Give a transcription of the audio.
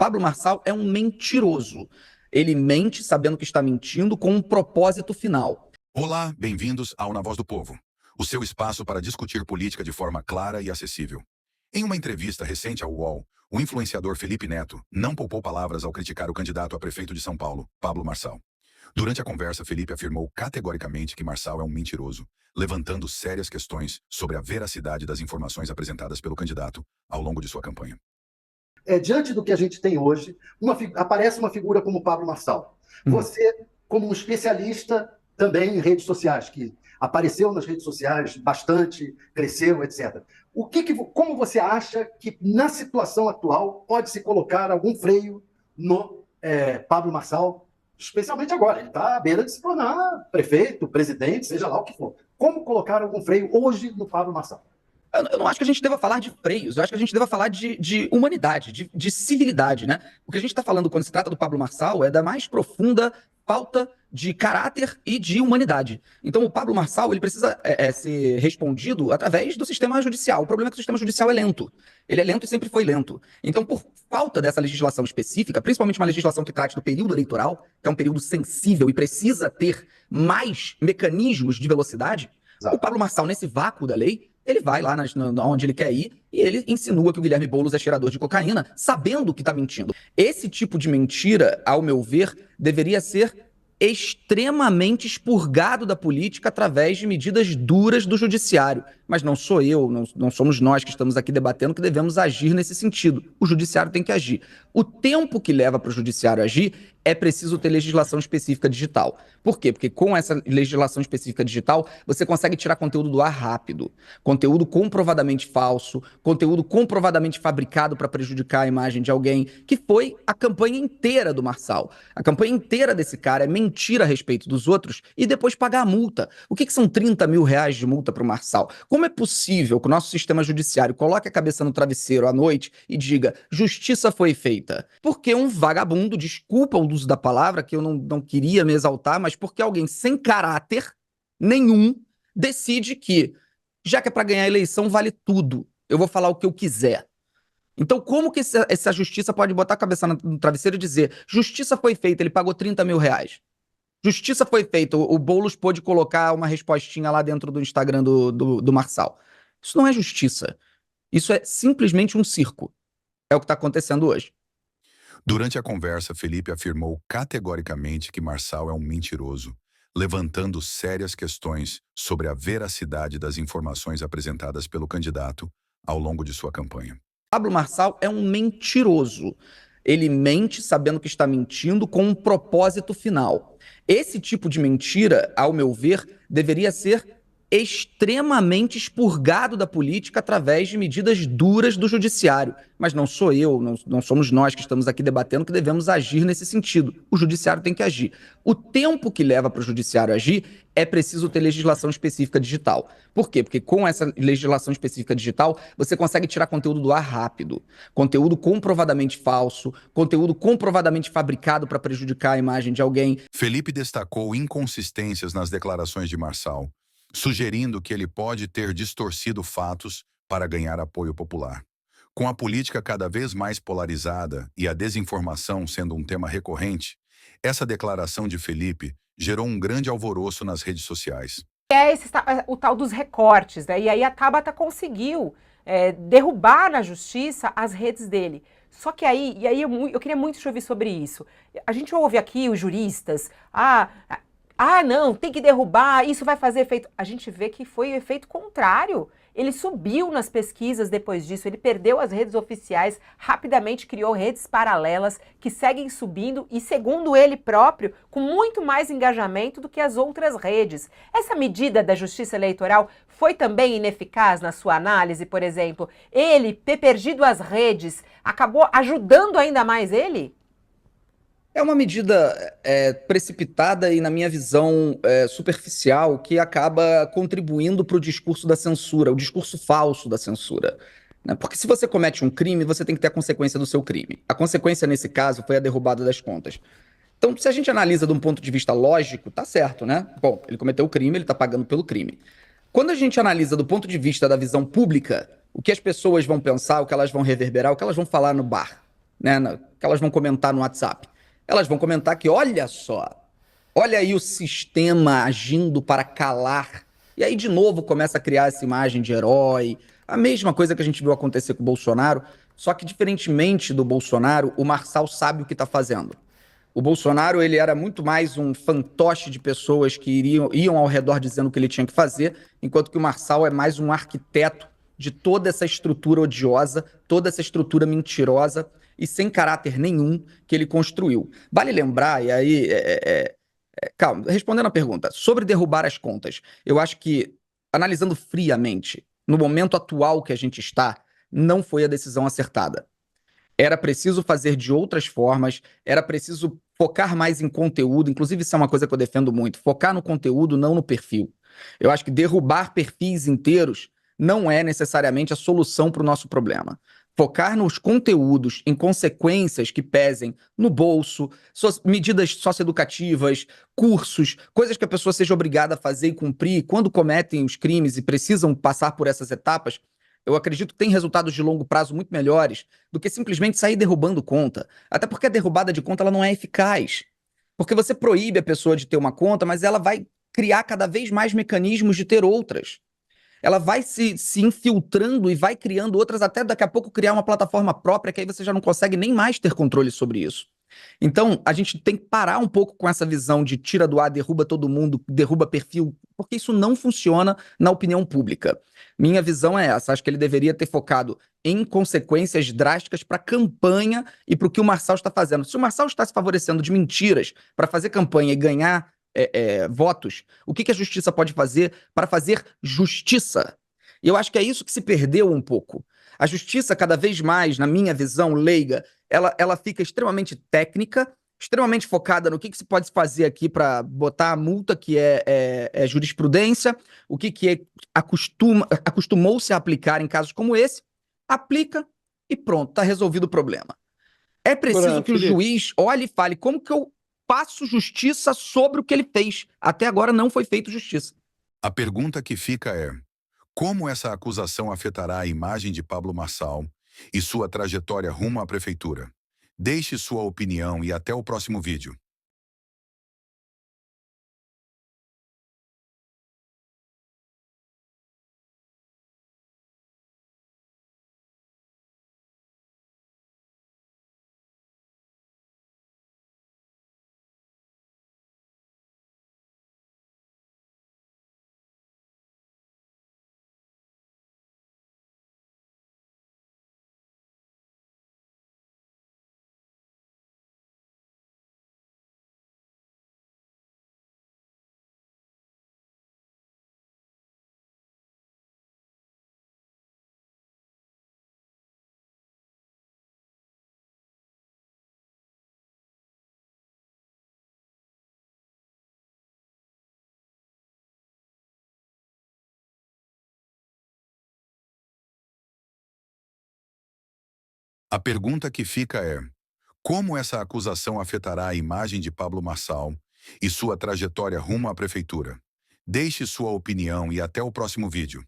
Pablo Marçal é um mentiroso. Ele mente sabendo que está mentindo com um propósito final. Olá, bem-vindos ao Na Voz do Povo, o seu espaço para discutir política de forma clara e acessível. Em uma entrevista recente ao UOL, o influenciador Felipe Neto não poupou palavras ao criticar o candidato a prefeito de São Paulo, Pablo Marçal. Durante a conversa, Felipe afirmou categoricamente que Marçal é um mentiroso, levantando sérias questões sobre a veracidade das informações apresentadas pelo candidato ao longo de sua campanha. Diante do que a gente tem hoje, aparece uma figura como Pablo Marçal. Você, como um especialista também em redes sociais, que apareceu nas redes sociais bastante, cresceu, etc. Como você acha que, na situação atual, pode se colocar algum freio no Pablo Marçal, especialmente agora? Ele está à beira de se tornar prefeito, presidente, seja lá o que for. Como colocar algum freio hoje no Pablo Marçal? Eu não acho que a gente deva falar de freios, eu acho que a gente deva falar de humanidade, de civilidade, né? O que a gente está falando quando se trata do Pablo Marçal é da mais profunda falta de caráter e de humanidade. Então, o Pablo Marçal ele precisa ser respondido através do sistema judicial. O problema é que o sistema judicial é lento. Ele é lento e sempre foi lento. Então, por falta dessa legislação específica, principalmente uma legislação que trate do período eleitoral, que é um período sensível e precisa ter mais mecanismos de velocidade, o Pablo Marçal, nesse vácuo da lei, ele vai lá onde ele quer ir e ele insinua que o Guilherme Boulos é cheirador de cocaína, sabendo que está mentindo. Esse tipo de mentira, ao meu ver, deveria ser extremamente expurgado da política através de medidas duras do judiciário. Mas não sou eu, não somos nós que estamos aqui debatendo que devemos agir nesse sentido. O judiciário tem que agir. O tempo que leva para o judiciário agir é preciso ter legislação específica digital. Por quê? Porque com essa legislação específica digital, você consegue tirar conteúdo do ar rápido. Conteúdo comprovadamente falso, conteúdo comprovadamente fabricado para prejudicar a imagem de alguém, que foi a campanha inteira do Marçal. A campanha inteira desse cara é mentir a respeito dos outros e depois pagar a multa. O que são 30 mil reais de multa para o Marçal? Como é possível que o nosso sistema judiciário coloque a cabeça no travesseiro à noite e diga justiça foi feita? Porque um vagabundo, desculpa o uso da palavra, que eu não queria me exaltar, mas porque alguém sem caráter nenhum decide que, já que é para ganhar a eleição, vale tudo. Eu vou falar o que eu quiser. Então, como que essa justiça pode botar a cabeça no travesseiro e dizer justiça foi feita, ele pagou 30 mil reais? Justiça foi feita, o Boulos pôde colocar uma respostinha lá dentro do Instagram do Marçal. Isso não é justiça. Isso é simplesmente um circo. É o que está acontecendo hoje. Durante a conversa, Felipe afirmou categoricamente que Marçal é um mentiroso, levantando sérias questões sobre a veracidade das informações apresentadas pelo candidato ao longo de sua campanha. Pablo Marçal é um mentiroso. Ele mente sabendo que está mentindo com um propósito final. Esse tipo de mentira, ao meu ver, deveria ser extremamente expurgado da política através de medidas duras do judiciário. Mas não sou eu, não somos nós que estamos aqui debatendo que devemos agir nesse sentido. O judiciário tem que agir. O tempo que leva para o judiciário agir é preciso ter legislação específica digital. Por quê? Porque com essa legislação específica digital, você consegue tirar conteúdo do ar rápido. Conteúdo comprovadamente falso, conteúdo comprovadamente fabricado para prejudicar a imagem de alguém. Felipe destacou inconsistências nas declarações de Marçal, sugerindo que ele pode ter distorcido fatos para ganhar apoio popular. Com a política cada vez mais polarizada e a desinformação sendo um tema recorrente, essa declaração de Felipe gerou um grande alvoroço nas redes sociais. O tal dos recortes, né? E aí a Tabata conseguiu derrubar na justiça as redes dele. Só que aí eu queria muito te ouvir sobre isso. A gente ouve aqui os juristas, não, tem que derrubar, isso vai fazer efeito. A gente vê que foi o efeito contrário. Ele subiu nas pesquisas depois disso, ele perdeu as redes oficiais, rapidamente criou redes paralelas que seguem subindo e, segundo ele próprio, com muito mais engajamento do que as outras redes. Essa medida da Justiça Eleitoral foi também ineficaz na sua análise, por exemplo? Ele ter perdido as redes acabou ajudando ainda mais ele? É uma medida precipitada e, na minha visão, superficial, que acaba contribuindo para o discurso da censura, o discurso falso da censura. Né? Porque se você comete um crime, você tem que ter a consequência do seu crime. A consequência, nesse caso, foi a derrubada das contas. Então, se a gente analisa de um ponto de vista lógico, tá certo, né? Bom, ele cometeu o crime, ele tá pagando pelo crime. Quando a gente analisa do ponto de vista da visão pública, o que as pessoas vão pensar, o que elas vão reverberar, o que elas vão falar no bar, né, que elas vão comentar no WhatsApp? Elas vão comentar que, olha só, olha aí o sistema agindo para calar. E aí, de novo, começa a criar essa imagem de herói. A mesma coisa que a gente viu acontecer com o Bolsonaro, só que, diferentemente do Bolsonaro, o Marçal sabe o que está fazendo. O Bolsonaro, ele era muito mais um fantoche de pessoas que iam ao redor dizendo o que ele tinha que fazer, enquanto que o Marçal é mais um arquiteto de toda essa estrutura odiosa, toda essa estrutura mentirosa e sem caráter nenhum que ele construiu. Vale lembrar, e aí, calma, respondendo a pergunta, sobre derrubar as contas, eu acho que, analisando friamente, no momento atual que a gente está, não foi a decisão acertada. Era preciso fazer de outras formas, era preciso focar mais em conteúdo, inclusive isso é uma coisa que eu defendo muito, focar no conteúdo, não no perfil. Eu acho que derrubar perfis inteiros não é necessariamente a solução para o nosso problema. Focar nos conteúdos, em consequências que pesem no bolso, medidas socioeducativas, cursos, coisas que a pessoa seja obrigada a fazer e cumprir quando cometem os crimes e precisam passar por essas etapas, eu acredito que tem resultados de longo prazo muito melhores do que simplesmente sair derrubando conta. Até porque a derrubada de conta ela não é eficaz. Porque você proíbe a pessoa de ter uma conta, mas ela vai criar cada vez mais mecanismos de ter outras. Ela vai se infiltrando e vai criando outras, até daqui a pouco criar uma plataforma própria, que aí você já não consegue nem mais ter controle sobre isso. Então, a gente tem que parar um pouco com essa visão de tira do ar, derruba todo mundo, derruba perfil, porque isso não funciona na opinião pública. Minha visão é essa. Acho que ele deveria ter focado em consequências drásticas para a campanha e para o que o Marçal está fazendo. Se o Marçal está se favorecendo de mentiras para fazer campanha e ganhar votos, o que a justiça pode fazer para fazer justiça? E eu acho que é isso que se perdeu um pouco. A justiça, cada vez mais, na minha visão leiga, ela fica extremamente técnica, extremamente focada no que se pode fazer aqui para botar a multa, que é jurisprudência, o que acostumou-se a aplicar em casos como esse, aplica e pronto, está resolvido o problema. É preciso Agora, que o Felipe, juiz olhe e fale como que eu faço justiça sobre o que ele fez. Até agora não foi feito justiça. A pergunta que fica é: como essa acusação afetará a imagem de Pablo Marçal e sua trajetória rumo à prefeitura? Deixe sua opinião e até o próximo vídeo. A pergunta que fica é: como essa acusação afetará a imagem de Pablo Marçal e sua trajetória rumo à prefeitura? Deixe sua opinião e até o próximo vídeo.